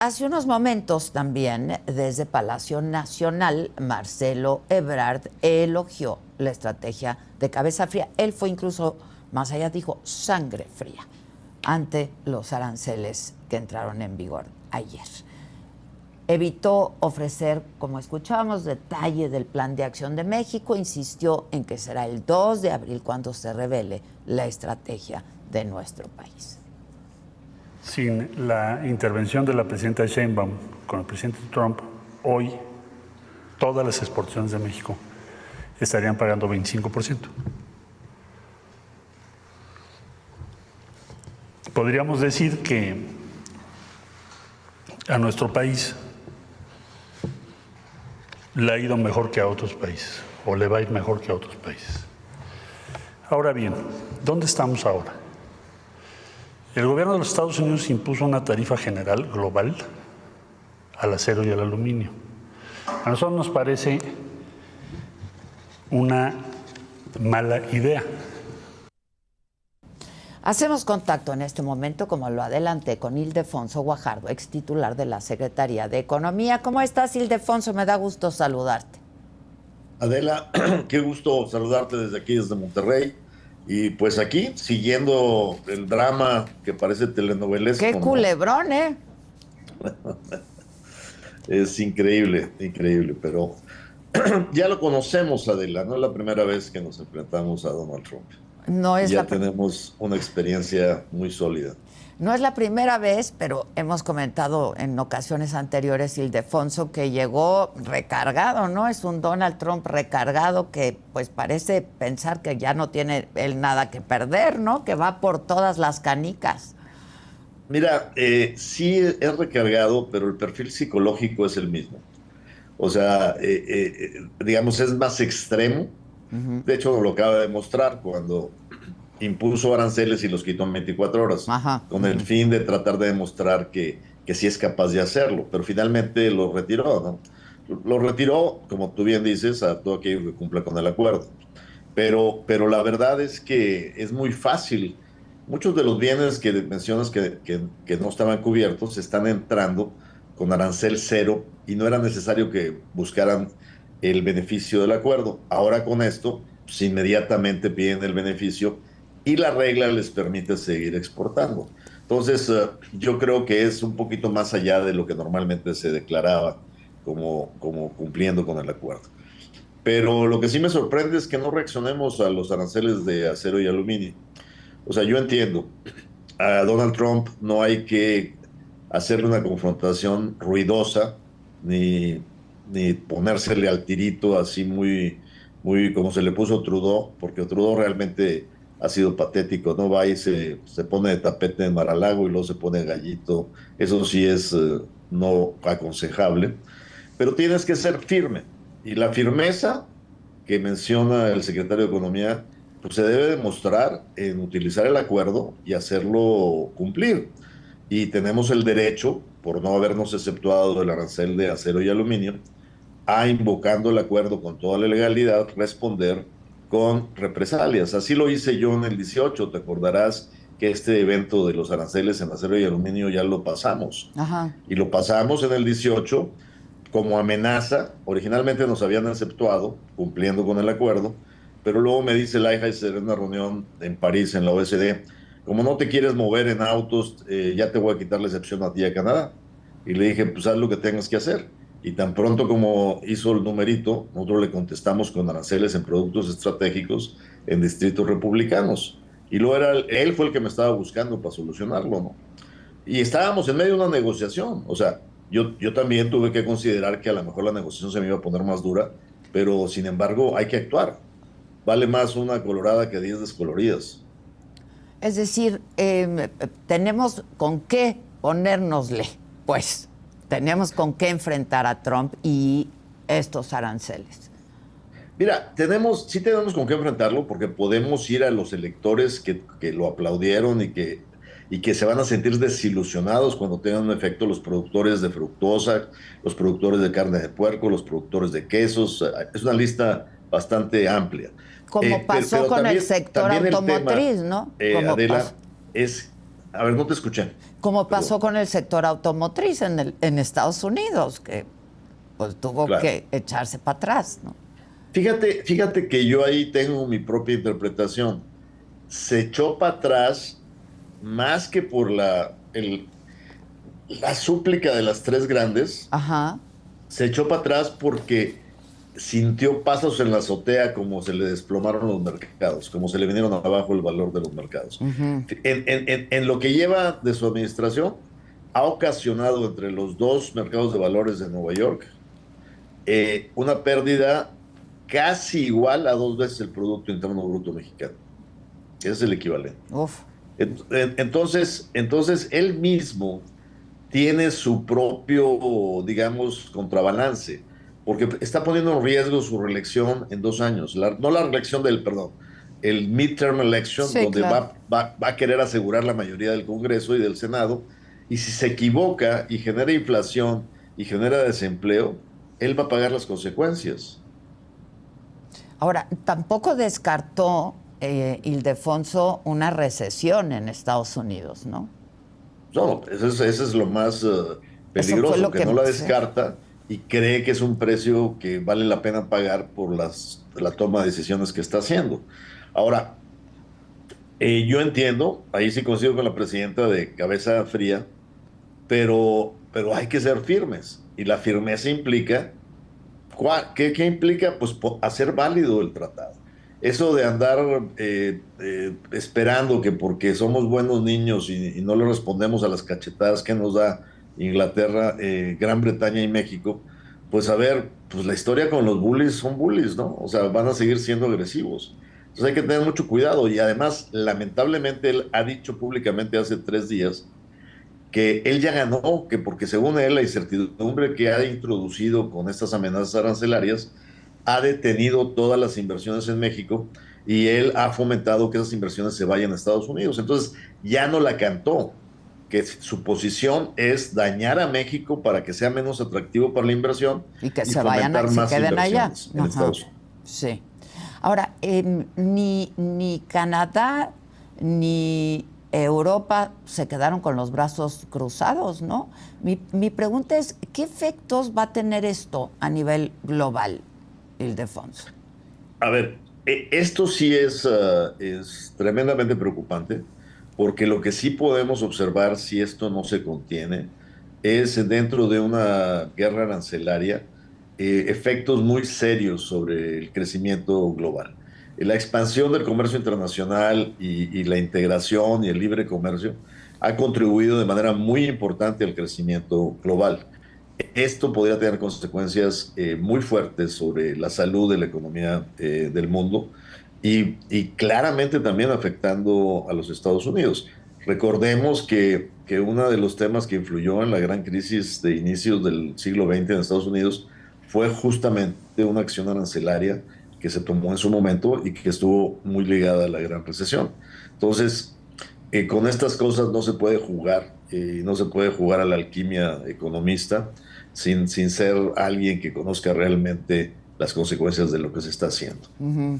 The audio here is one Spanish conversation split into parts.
Hace unos momentos también, desde Palacio Nacional, Marcelo Ebrard elogió la estrategia de cabeza fría. Él fue incluso más allá, dijo sangre fría ante los aranceles que entraron en vigor ayer. Evitó ofrecer, como escuchábamos, detalle del plan de acción de México. Insistió en que será el 2 de abril cuando se revele la estrategia de nuestro país. Sin la intervención de la presidenta Sheinbaum con el presidente Trump, hoy todas las exportaciones de México estarían pagando 25%. Podríamos decir que a nuestro país le ha ido mejor que a otros países, o le va a ir mejor que a otros países. Ahora bien, ¿dónde estamos ahora? El gobierno de los Estados Unidos impuso una tarifa general global al acero y al aluminio. A nosotros nos parece una mala idea. Hacemos contacto en este momento, como lo adelanté, con Ildefonso Guajardo, ex titular de la Secretaría de Economía. ¿Cómo estás, Ildefonso? Me da gusto saludarte. Adela, qué gusto saludarte desde aquí, desde Monterrey. Y pues aquí, siguiendo el drama que parece telenovelesco. ¡Qué culebrón, eh! Es increíble, increíble, pero ya lo conocemos, Adela, no es la primera vez que nos enfrentamos a Donald Trump. No es ya tenemos una experiencia muy sólida. No es la primera vez, pero hemos comentado en ocasiones anteriores, Ildefonso, que llegó recargado, ¿no? Es un Donald Trump recargado que pues parece pensar que ya no tiene él nada que perder, ¿no? Que va por todas las canicas. Mira, sí es recargado, pero el perfil psicológico es el mismo. O sea, digamos, es más extremo. De hecho, lo acaba de demostrar cuando impuso aranceles y los quitó en 24 horas, con el fin de tratar de demostrar que sí es capaz de hacerlo, pero finalmente lo retiró, ¿no? Lo retiró, como tú bien dices, a todo aquello que cumpla con el acuerdo. Pero la verdad es que es muy fácil. Muchos de los bienes que mencionas que no estaban cubiertos están entrando con arancel cero y no era necesario que buscaran el beneficio del acuerdo. Ahora con esto, pues inmediatamente piden el beneficio y la regla les permite seguir exportando. Entonces, yo creo que es un poquito más allá de lo que normalmente se declaraba como cumpliendo con el acuerdo. Pero lo que sí me sorprende es que no reaccionemos a los aranceles de acero y aluminio. O sea, yo entiendo, a Donald Trump no hay que hacerle una confrontación ruidosa, ni ponérsele al tirito así muy como se le puso Trudeau, porque Trudeau realmente ha sido patético, ¿no? Va y se pone de tapete en Mar-a-Lago y luego se pone gallito. Eso sí es no aconsejable. Pero tienes que ser firme. Y la firmeza que menciona el secretario de Economía, pues se debe demostrar en utilizar el acuerdo y hacerlo cumplir. Y tenemos el derecho, por no habernos exceptuado del arancel de acero y aluminio, a, invocando el acuerdo con toda la legalidad, responder con represalias. Así lo hice yo en el 18, te acordarás que este evento de los aranceles en acero y aluminio ya lo pasamos. Y lo pasamos en el 18 como amenaza. Originalmente nos habían exceptuado, cumpliendo con el acuerdo, pero luego me dice Lighthizer en una reunión en París, en la OSD, como no te quieres mover en autos, ya te voy a quitar la excepción a ti y a Canadá. Y le dije, pues haz lo que tengas que hacer. Y tan pronto como hizo el numerito, nosotros le contestamos con aranceles en productos estratégicos en distritos republicanos. Y luego él fue el que me estaba buscando para solucionarlo, ¿no? Y estábamos en medio de una negociación. O sea, yo también tuve que considerar que a lo mejor la negociación se me iba a poner más dura, pero sin embargo hay que actuar. Vale más una colorada que 10 descoloridas. Es decir, tenemos con qué ponérnosle, pues. Tenemos con qué enfrentar a Trump y estos aranceles. Mira, sí tenemos con qué enfrentarlo porque podemos ir a los electores que lo aplaudieron y que se van a sentir desilusionados cuando tengan un efecto los productores de fructosa, los productores de carne de puerco, los productores de quesos. Es una lista bastante amplia. Como pasó con también, el sector automotriz, ¿no? Adela, es A ver, no te escuché. Como pasó con el sector automotriz en Estados Unidos, que pues tuvo Claro. que echarse para atrás, ¿no? Fíjate que yo ahí tengo mi propia interpretación. Se echó para atrás más que por la súplica de las tres grandes, Ajá. se echó para atrás porque sintió pasos en la azotea como se le desplomaron los mercados, como se le vinieron abajo el valor de los mercados. Ujú. En lo que lleva de su administración, ha ocasionado entre los dos mercados de valores de Nueva York una pérdida casi igual a 2 veces el Producto Interno Bruto mexicano. Ese es el equivalente. Uf. Entonces él mismo tiene su propio, digamos, contrabalance, porque está poniendo en riesgo su reelección en 2 años. No la reelección perdón, el midterm election, Sí, donde claro. va a querer asegurar la mayoría del Congreso y del Senado, y si se equivoca y genera inflación y genera desempleo, él va a pagar las consecuencias. Ahora, tampoco descartó Ildefonso una recesión en Estados Unidos, ¿no? No, eso es lo más Eso fue peligroso, lo que que... no la sí. descarta y cree que es un precio que vale la pena pagar por la toma de decisiones que está haciendo. Ahora, yo entiendo, ahí sí coincido con la presidenta de cabeza fría, pero hay que ser firmes. Y la firmeza implica, ¿qué implica? Pues hacer válido el tratado. Eso de andar esperando que porque somos buenos niños y no le respondemos a las cachetadas que nos da Inglaterra, Gran Bretaña y México, pues a ver, pues la historia con los bullies son bullies, ¿no? O sea, van a seguir siendo agresivos. Entonces hay que tener mucho cuidado y además, lamentablemente, él ha dicho públicamente hace 3 días que él ya ganó, que porque según él la incertidumbre que ha introducido con estas amenazas arancelarias ha detenido todas las inversiones en México y él ha fomentado que esas inversiones se vayan a Estados Unidos. Entonces ya no la cantó, que su posición es dañar a México para que sea menos atractivo para la inversión Y que y se vayan, fomentar se más queden allá. inversiones en Ajá. Estados Unidos. Sí. Ahora, ni Canadá ni Europa se quedaron con los brazos cruzados, ¿no? Mi pregunta es, ¿qué efectos va a tener esto a nivel global, Ildefonso? A ver, esto sí es tremendamente preocupante, porque lo que sí podemos observar si esto no se contiene es dentro de una guerra arancelaria efectos muy serios sobre el crecimiento global. La expansión del comercio internacional y la integración y el libre comercio ha contribuido de manera muy importante al crecimiento global. Esto podría tener consecuencias muy fuertes sobre la salud de la economía del mundo y claramente también afectando a los Estados Unidos. Recordemos que uno de los temas que influyó en la gran crisis de inicios del siglo XX en Estados Unidos fue justamente una acción arancelaria que se tomó en su momento y que estuvo muy ligada a la gran recesión. Entonces, con estas cosas no se puede jugar, no se puede jugar a la alquimia economista sin ser alguien que conozca realmente las consecuencias de lo que se está haciendo. Uh-huh.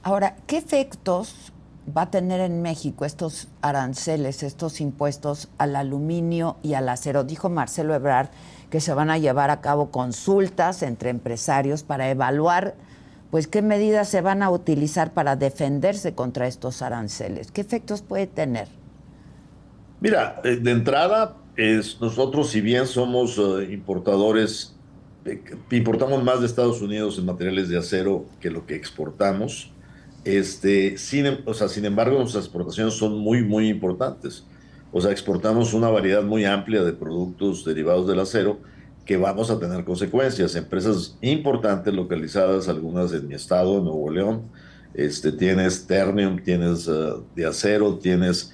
Ahora, ¿qué efectos va a tener en México estos aranceles, estos impuestos al aluminio y al acero? Dijo Marcelo Ebrard que se van a llevar a cabo consultas entre empresarios para evaluar pues qué medidas se van a utilizar para defenderse contra estos aranceles. ¿Qué efectos puede tener? Mira, de entrada, nosotros si bien somos importadores, importamos más de Estados Unidos en materiales de acero que lo que exportamos. Sin embargo, nuestras exportaciones son muy, muy importantes. O sea, exportamos una variedad muy amplia de productos derivados del acero que vamos a tener consecuencias. Empresas importantes localizadas, algunas en mi estado, en Nuevo León. Tienes Ternium, tienes de acero, tienes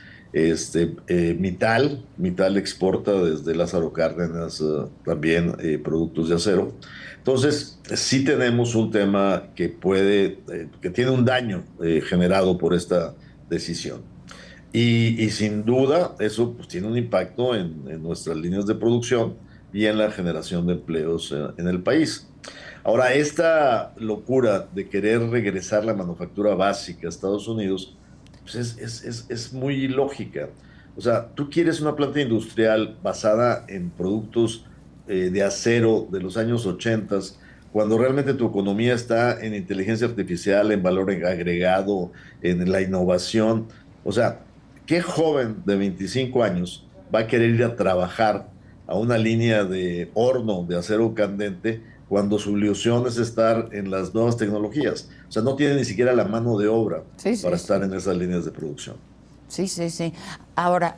Mittal exporta desde Lázaro Cárdenas también productos de acero. Entonces, sí tenemos un tema que tiene un daño generado por esta decisión. Y sin duda, eso pues, tiene un impacto en nuestras líneas de producción y en la generación de empleos en el país. Ahora, esta locura de querer regresar la manufactura básica a Estados Unidos pues es muy lógica. O sea, tú quieres una planta industrial basada en productos de acero de los años 80, cuando realmente tu economía está en inteligencia artificial, en valor agregado, en la innovación. O sea, ¿qué joven de 25 años va a querer ir a trabajar a una línea de horno de acero candente cuando su ilusión es estar en las nuevas tecnologías? O sea, no tiene ni siquiera la mano de obra Sí, para sí, estar sí. en esas líneas de producción. Sí, sí, sí. Ahora,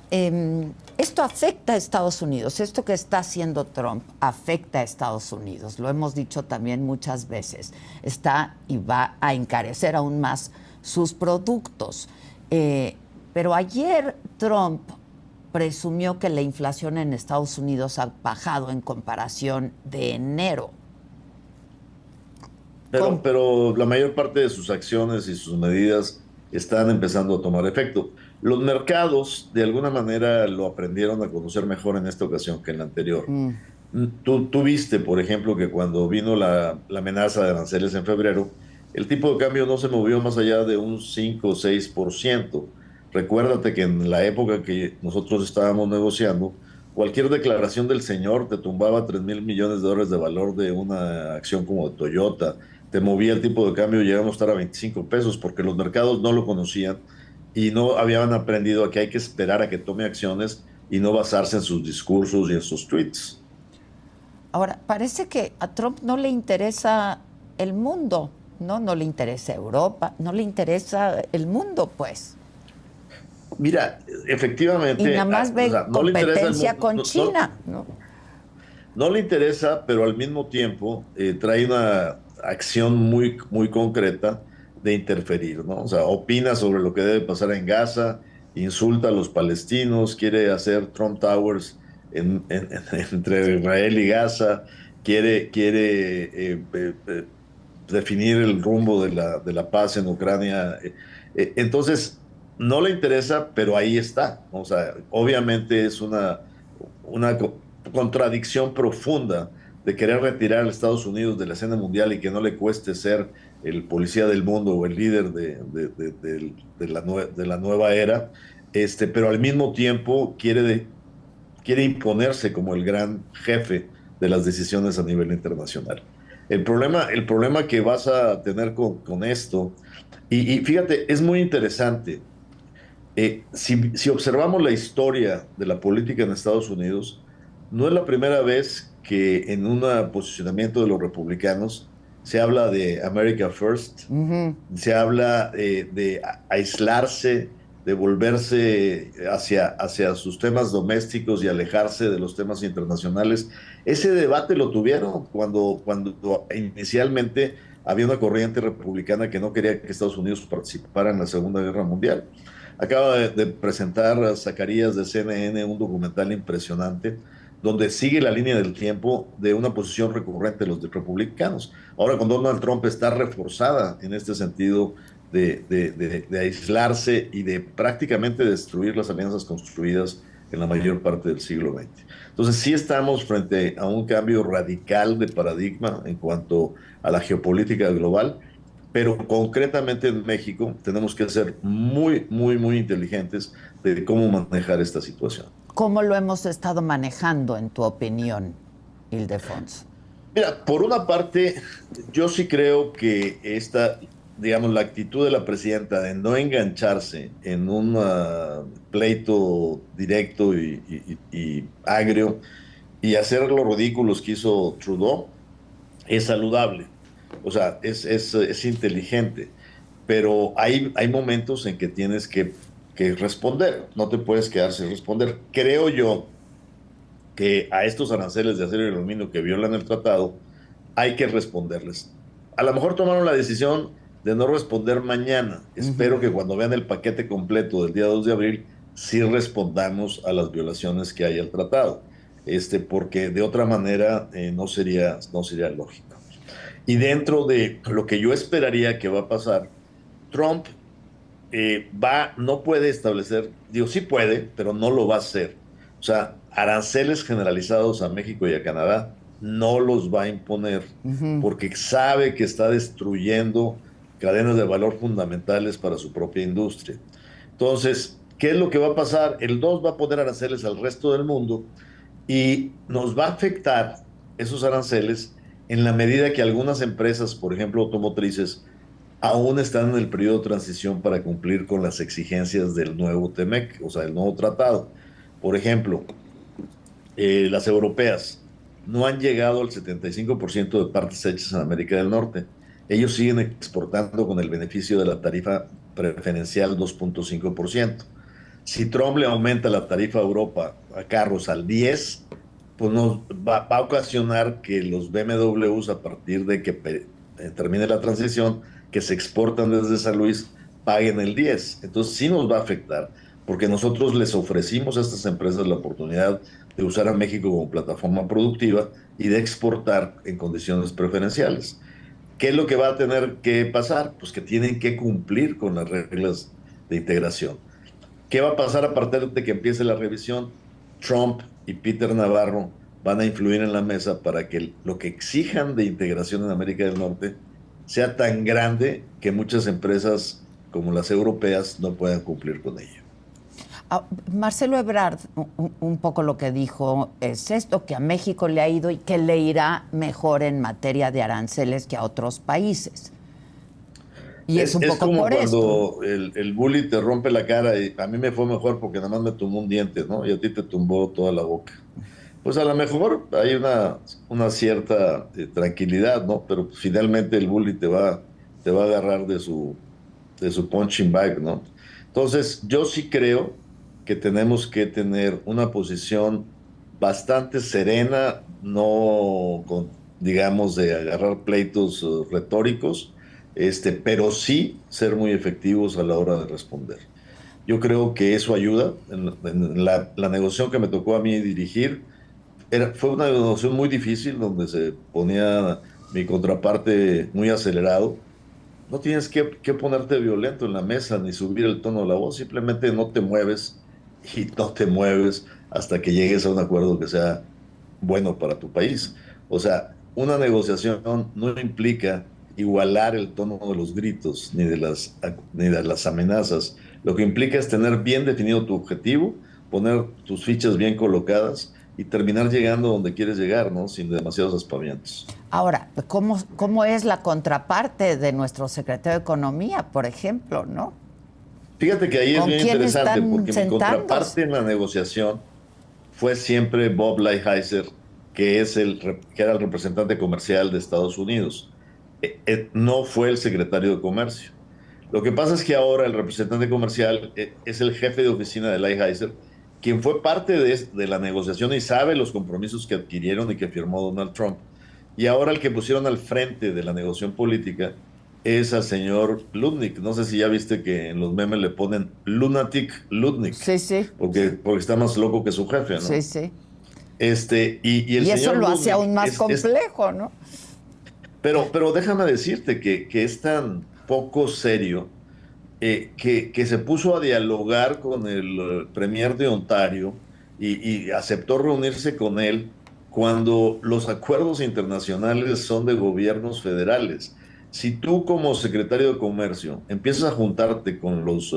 esto afecta a Estados Unidos. Esto que está haciendo Trump afecta a Estados Unidos. Lo hemos dicho también muchas veces. Está y va a encarecer aún más sus productos. Pero ayer Trump presumió que la inflación en Estados Unidos ha bajado en comparación de enero. ¿Cómo? Pero la mayor parte de sus acciones y sus medidas están empezando a tomar efecto. Los mercados, de alguna manera, lo aprendieron a conocer mejor en esta ocasión que en la anterior. Mm. Tú viste, por ejemplo, que cuando vino la amenaza de aranceles en febrero, el tipo de cambio no se movió más allá de un 5 o 6%. Recuérdate que en la época que nosotros estábamos negociando, cualquier declaración del señor te tumbaba $3,000 millones de valor de una acción como de Toyota, te movía el tipo de cambio, llegamos a estar a 25 pesos porque los mercados no lo conocían y no habían aprendido a que hay que esperar a que tome acciones y no basarse en sus discursos y en sus tweets. Ahora, parece que a Trump no le interesa el mundo, ¿no? No le interesa Europa, no le interesa el mundo, pues. Mira, Y efectivamente, nada más o ve sea, no le interesa el competencia mundo, con China, ¿no? no le interesa, pero al mismo tiempo trae una acción muy, muy concreta de interferir, ¿no? O sea, opina sobre lo que debe pasar en Gaza, insulta a los palestinos, quiere hacer Trump Towers entre Israel y Gaza, quiere definir el rumbo de la paz en Ucrania. Entonces, no le interesa, pero ahí está. O sea, obviamente es una contradicción profunda de querer retirar a Estados Unidos de la escena mundial y que no le cueste ser el policía del mundo o el líder de la nueva era, pero al mismo tiempo quiere imponerse como el gran jefe de las decisiones a nivel internacional. El problema que vas a tener con esto, y fíjate, es muy interesante. Si observamos la historia de la política en Estados Unidos, no es la primera vez que en un posicionamiento de los republicanos se habla de America First, Ujú. se habla de aislarse, de volverse hacia sus temas domésticos y alejarse de los temas internacionales. Ese debate lo tuvieron cuando inicialmente había una corriente republicana que no quería que Estados Unidos participara en la Segunda Guerra Mundial. Acaba de presentar a Zacarías de CNN un documental impresionante donde sigue la línea del tiempo de una posición recurrente de los republicanos. Ahora con Donald Trump está reforzada en este sentido de aislarse y de prácticamente destruir las alianzas construidas en la mayor parte del siglo XX. Entonces sí estamos frente a un cambio radical de paradigma en cuanto a la geopolítica global, pero concretamente en México tenemos que ser muy, muy, muy inteligentes de cómo manejar esta situación. ¿Cómo lo hemos estado manejando, en tu opinión, Ildefonso? Mira, por una parte, yo sí creo que digamos, la actitud de la presidenta de no engancharse en un pleito directo y agrio y hacer los ridículos que hizo Trudeau es saludable. O sea, es inteligente. Pero hay momentos en que tienes que responder. No te puedes quedar sin responder. Creo yo que a estos aranceles de acero y aluminio que violan el tratado, hay que responderles. A lo mejor tomaron la decisión de no responder mañana. Espero que cuando vean el paquete completo del día 2 de abril, sí respondamos a las violaciones que hay al tratado. Porque de otra manera no sería lógico. Y dentro de lo que yo esperaría que va a pasar, Trump no puede establecer, digo, sí puede, pero no lo va a hacer. O sea, aranceles generalizados a México y a Canadá no los va a imponer porque sabe que está destruyendo cadenas de valor fundamentales para su propia industria. Entonces, ¿Qué es lo que va a pasar? El 2 va a poner aranceles al resto del mundo y nos va a afectar esos aranceles en la medida que algunas empresas, por ejemplo automotrices, aún están en el periodo de transición para cumplir con las exigencias del nuevo TEMEC, o sea, el nuevo tratado. Por ejemplo, las europeas no han llegado al 75% de partes hechas en América del Norte. Ellos siguen exportando con el beneficio de la tarifa preferencial 2.5%. Si Trump le aumenta la tarifa a Europa a carros al 10, pues va a ocasionar que los BMWs, a partir de que termine la transición, que se exportan desde San Luis, paguen el 10. Entonces sí nos va a afectar, porque nosotros les ofrecimos a estas empresas la oportunidad de usar a México como plataforma productiva y de exportar en condiciones preferenciales. ¿Qué es lo que va a tener que pasar? Pues que tienen que cumplir con las reglas de integración. ¿Qué va a pasar a partir de que empiece la revisión? Trump y Peter Navarro van a influir en la mesa para que lo que exijan de integración en América del Norte sea tan grande que muchas empresas como las europeas no puedan cumplir con ello. Marcelo Ebrard, un poco lo que dijo es esto, que a México le ha ido y que le irá mejor en materia de aranceles que a otros países. Y es un poco como por cuando esto. el bully te rompe la cara y a mí me fue mejor porque nada más me tumbó un diente, ¿no? Y a ti te tumbó toda la boca. Pues a lo mejor hay una cierta tranquilidad, ¿no? Pero finalmente el bully te va a agarrar de su punching bag, ¿no? Entonces, yo sí creo que tenemos que tener una posición bastante serena, no con, digamos, de agarrar pleitos retóricos, pero sí ser muy efectivos a la hora de responder. Yo creo que eso ayuda. En la negociación que me tocó a mí dirigir, fue una negociación muy difícil donde se ponía mi contraparte muy acelerado. No tienes que ponerte violento en la mesa ni subir el tono de la voz, simplemente no te mueves y no te mueves hasta que llegues a un acuerdo que sea bueno para tu país. O sea, una negociación no implica igualar el tono de los gritos ni de las amenazas. Lo que implica es tener bien definido tu objetivo, poner tus fichas bien colocadas y terminar llegando donde quieres llegar, ¿no? Sin demasiados aspavientos. Ahora, ¿cómo es la contraparte de nuestro secretario de Economía, por ejemplo, no? Fíjate que ahí es bien interesante porque mi sentándose? contraparte en la negociación fue siempre Bob Lighthizer, que era el representante comercial de Estados Unidos. No fue el secretario de Comercio. Lo que pasa es que ahora el representante comercial es el jefe de oficina de Lighthizer, quien fue parte de la negociación y sabe los compromisos que adquirieron y que firmó Donald Trump. Y ahora el que pusieron al frente de la negociación política es al señor Lutnick. No sé si ya viste que en los memes le ponen Lunatic Lutnick. Sí, sí. Porque está más loco que su jefe, ¿no? Sí, sí. Y el Y eso señor lo Lutnick hace aún más complejo, ¿no? Pero déjame decirte que es tan poco serio que se puso a dialogar con el premier de Ontario y aceptó reunirse con él cuando los acuerdos internacionales son de gobiernos federales. Si tú como secretario de Comercio empiezas a juntarte con los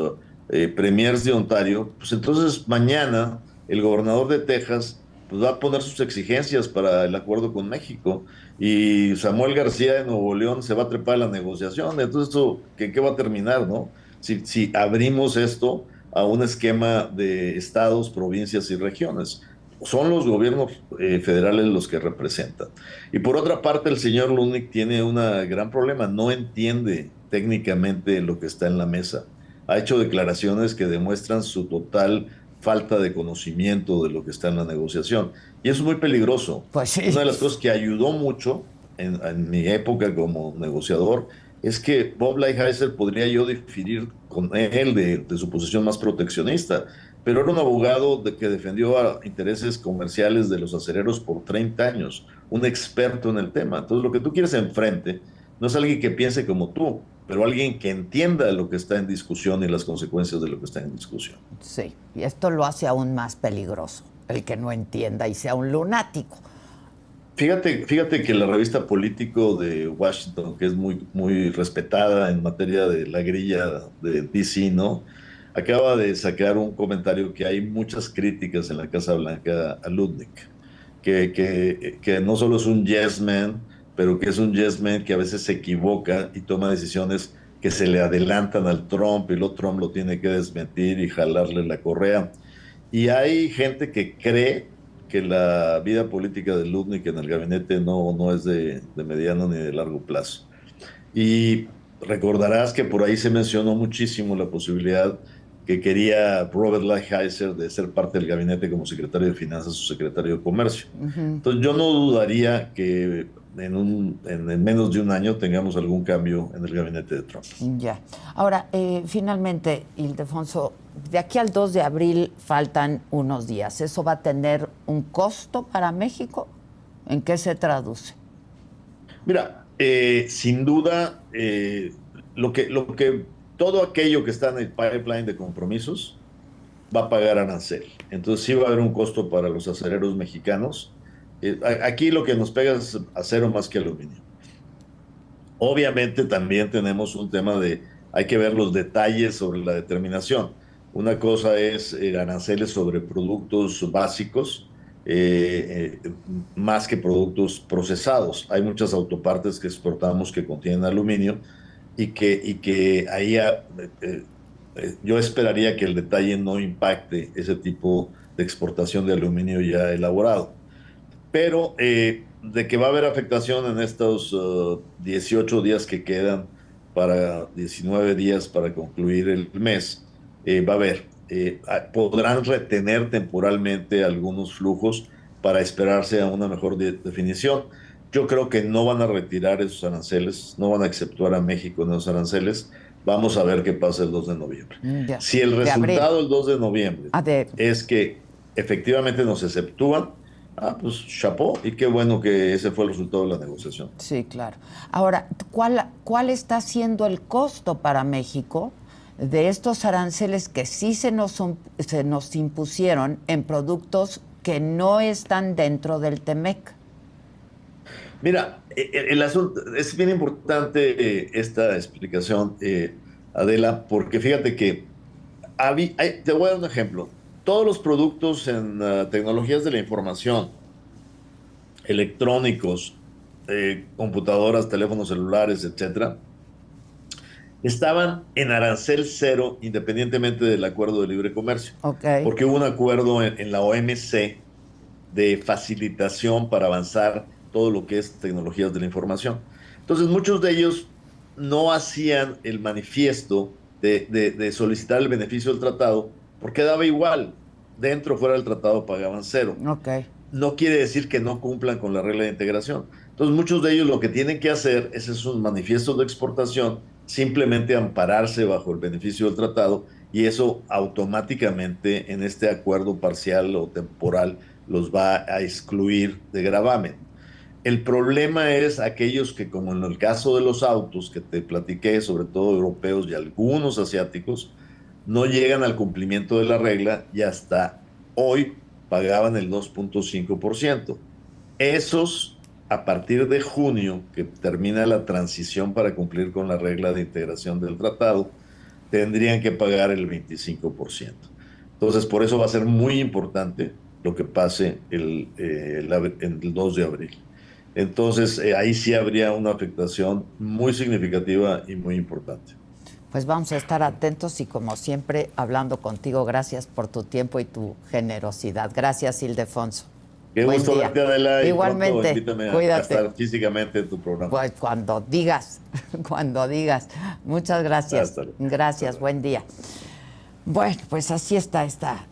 premiers de Ontario, pues entonces mañana el gobernador de Texas pues va a poner sus exigencias para el acuerdo con México y Samuel García de Nuevo León se va a trepar a la negociación. Entonces, ¿esto qué va a terminar, no? Si abrimos esto a un esquema de estados, provincias y regiones. Son los gobiernos federales los que representan. Y por otra parte, el señor Lutnick tiene un gran problema. No entiende técnicamente lo que está en la mesa. Ha hecho declaraciones que demuestran su total falta de conocimiento de lo que está en la negociación. Y eso es muy peligroso. Pues sí. Una de las cosas que ayudó mucho en mi época como negociador es que Bob Lighthizer podría yo diferir con él de su posición más proteccionista, pero era un abogado que defendió a intereses comerciales de los acereros por 30 años, un experto en el tema. Entonces, lo que tú quieres enfrente no es alguien que piense como tú, pero alguien que entienda lo que está en discusión y las consecuencias de lo que está en discusión. Sí, y esto lo hace aún más peligroso, el que no entienda y sea un lunático. Fíjate que la revista Político de Washington, que es muy, muy respetada en materia de la grilla de DC, ¿no? acaba de sacar un comentario que hay muchas críticas en la Casa Blanca a Lutnick, que no solo es un yes man, pero que es un yes man que a veces se equivoca y toma decisiones que se le adelantan al Trump y luego Trump lo tiene que desmentir y jalarle la correa. Y hay gente que cree que la vida política de Lutnick en el gabinete no es de mediano ni de largo plazo. Y recordarás que por ahí se mencionó muchísimo la posibilidad que quería Robert Lighthizer de ser parte del gabinete como secretario de Finanzas o secretario de Comercio. Entonces yo no dudaría que en menos de un año tengamos algún cambio en el gabinete de Trump. Ya. Ahora, finalmente, Ildefonso, de aquí al 2 de abril faltan unos días. ¿Eso va a tener un costo para México? ¿En qué se traduce? Mira, sin duda, todo aquello que está en el pipeline de compromisos va a pagar arancel. Entonces sí va a haber un costo para los acereros mexicanos. Aquí lo que nos pega es acero más que aluminio. Obviamente también tenemos un tema hay que ver los detalles sobre la determinación. Una cosa es aranceles sobre productos básicos, más que productos procesados. Hay muchas autopartes que exportamos que contienen aluminio y que ahí yo esperaría que el detalle no impacte ese tipo de exportación de aluminio ya elaborado. Pero de que va a haber afectación en estos 18 días que quedan 19 días para concluir el mes, va a haber. Podrán retener temporalmente algunos flujos para esperarse a una mejor definición. Yo creo que no van a retirar esos aranceles, no van a exceptuar a México en esos aranceles. Vamos a ver qué pasa el 2 de noviembre. Ya. Si el resultado el 2 de noviembre es que efectivamente nos exceptúan, pues chapó, y qué bueno que ese fue el resultado de la negociación. Sí, claro. Ahora, ¿cuál está siendo el costo para México de estos aranceles que sí se nos impusieron en productos que no están dentro del TEMEC? Mira, el asunto es bien importante esta explicación, Adela, porque fíjate que te voy a dar un ejemplo. Todos los productos en tecnologías de la información, electrónicos, computadoras, teléfonos celulares, etcétera, estaban en arancel cero independientemente del acuerdo de libre comercio. Okay. Porque hubo un acuerdo en la OMC de facilitación para avanzar todo lo que es tecnologías de la información. Entonces, muchos de ellos no hacían el manifiesto de solicitar el beneficio del tratado porque daba igual. Dentro o fuera del tratado pagaban cero. Okay. No quiere decir que no cumplan con la regla de integración. Entonces, muchos de ellos lo que tienen que hacer es esos manifiestos de exportación, simplemente ampararse bajo el beneficio del tratado, y eso automáticamente en este acuerdo parcial o temporal los va a excluir de gravamen. El problema es aquellos que, como en el caso de los autos que te platiqué, sobre todo europeos y algunos asiáticos, no llegan al cumplimiento de la regla y hasta hoy pagaban el 2.5%. Esos, a partir de junio, que termina la transición para cumplir con la regla de integración del tratado, tendrían que pagar el 25%. Entonces, por eso va a ser muy importante lo que pase el 2 de abril. Entonces, ahí sí habría una afectación muy significativa y muy importante. Pues vamos a estar atentos y, como siempre, hablando contigo. Gracias por tu tiempo y tu generosidad. Gracias, Ildefonso. Qué gusto verte, Adela. Igualmente. Invítame Cuídate. a estar físicamente en tu programa. Pues cuando digas, cuando digas. Muchas gracias. Gracias, buen día. Bueno, pues así está esta